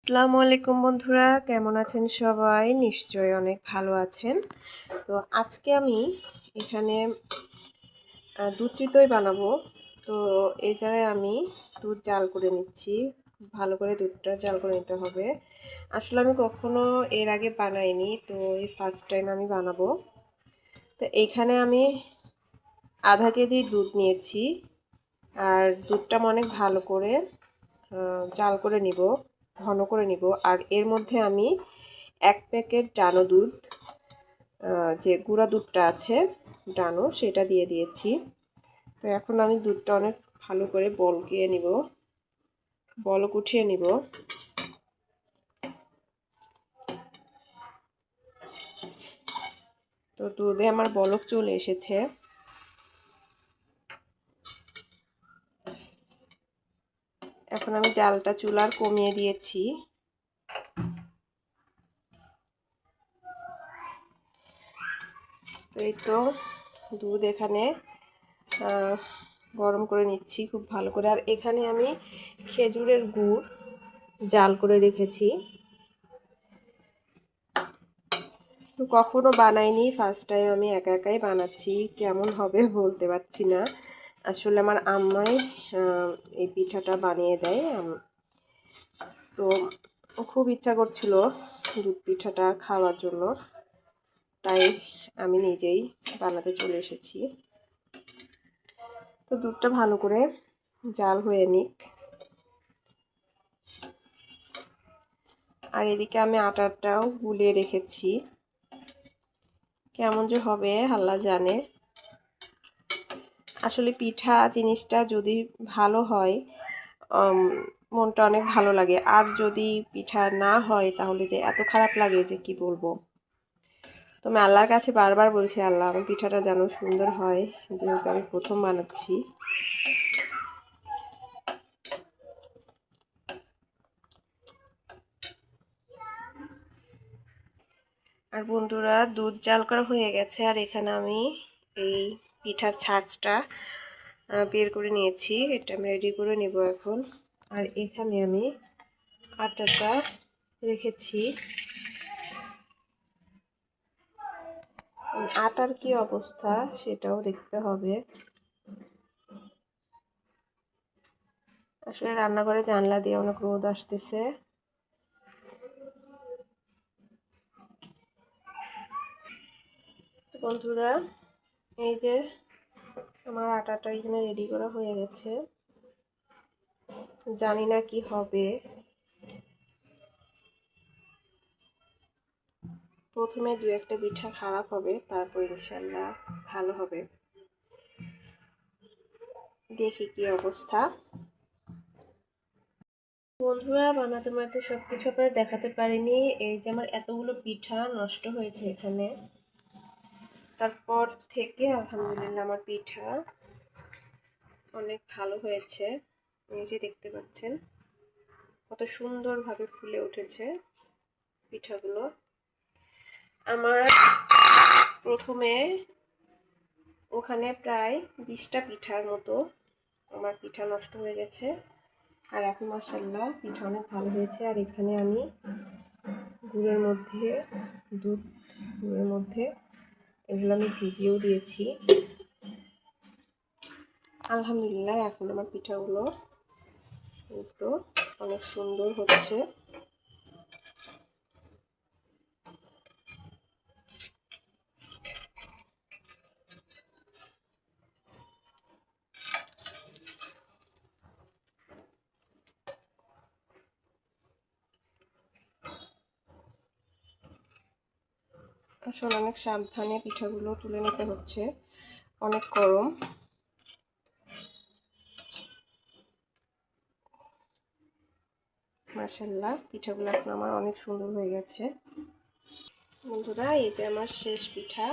আসসালামু আলাইকুম বন্ধুরা, কেমন আছেন সবাই? নিশ্চয়ই অনেক ভালো আছেন। তো আজকে আমি এখানে দুধ চিতই বানাবো। তো এই জায়গায় আমি দুধ জাল করে নিচ্ছি। ভালো করে দুধটা জাল করে নিতে হবে। আসলে আমি কখনো এর আগে বানাইনি, তো এই ফার্স্ট টাইম আমি বানাবো। তো এইখানে আমি আধা কেজি দুধ নিয়েছি, আর দুধটা অনেক ভালো করে জাল করে নিব, ঘন করে নিব। আর এর মধ্যে আমি 1 প্যাকেট ডানো দুধ, যে গুঁড়া দুধটা আছে ডানো, সেটা দিয়ে দিয়েছি। তো এখন আমি দুধটা অনেক ভালো করে বলক উঠিয়ে নিব। তো দুধে আমার বলক চলে এসেছে। এখন আমি জালটা চুলার কমিয়ে দিয়েছি। তো এই তো দুধ এখানে গরম করে নিচ্ছি খুব ভালো করে। আর এখানে আমি খেজুরের গুড় জাল করে রেখেছি। তো কখনো বানাইনি, ফার্স্ট টাইম আমি একা একাই বানাচ্ছি। কেমন হবে বলতে পারছি না। আসলে আমার আম্মাই এই পিঠাটা বানিয়ে দেয়। তো খুব ইচ্ছা করছিল দুধ পিঠাটা খাওয়ার জন্য, তাই আমি নিজেই বানাতে চলে এসেছি। তো দুধটা ভালো করে জাল হয়ে নিক। আর এদিকে আমি আটাটাও গুলিয়ে রেখেছি। কেমন যে হবে আল্লাহ জানে। আসলে পিঠা জিনিসটা যদি ভালো হয় মনটা অনেক ভালো লাগে, আর যদি পিঠা না হয় তাহলে যে এত খারাপ লাগে যে কি বলবো। তো আমি আল্লাহর কাছে বারবার বলছি, আল্লাহ আমার পিঠাটা যেন সুন্দর হয়, যেহেতু আমি প্রথম বানাচ্ছি। আর বন্ধুরা, দুধ জাল করা হয়ে গেছে। আর এখানে আমি এই পিঠার ছাঁচটা বের করে নিয়েছি, এটা আমি রেডি করে নেব এখন। আর এখানে আমি আটাটা রেখেছি। আটার কি অবস্থা সেটাও দেখতে হবে। আসলে রান্নাঘরে জানলা দিয়ে অনেক রোদ আসতেছে। বন্ধুরা, এই যে আমার আটাটা এখানে রেডি করা হয়ে গেছে। জানি না কি হবে। প্রথমে 2-1টা পিঠা খারাপ হবে, তারপর ইনশাল্লাহ ভালো হবে। দেখি কি অবস্থা। বন্ধুরা, বানাতে বানাতে সবকিছু আপনাদের দেখাতে পারিনি। এই যে আমার এতগুলো পিঠা নষ্ট হয়েছে এখানে। তারপর থেকে আলহামদুলিল্লাহ আমার পিঠা অনেক ভালো হয়েছে। এই যে দেখতে পাচ্ছেন কত সুন্দরভাবে ফুলে উঠেছে পিঠাগুলো। আমার প্রথমে ওখানে প্রায় 20টা পিঠার মতো আমার পিঠা নষ্ট হয়ে গেছে। আর এখন মাশাআল্লাহ পিঠা অনেক ভালো হয়েছে। আর এখানে আমি গুড়ের মধ্যে এগুলো আমি ভিজিয়েও দিয়েছি। আলহামদুলিল্লাহ এখন আমার পিঠাগুলো তো অনেক সুন্দর হচ্ছে। আসলে অনেক সাবধানে পিঠাগুলো তুলে নিতে হচ্ছে, অনেক গরম। মাশাআল্লাহ পিঠাগুলো এখন আমার অনেক সুন্দর হয়ে গেছে। বন্ধুরা, এই যে আমার শেষ পিঠা।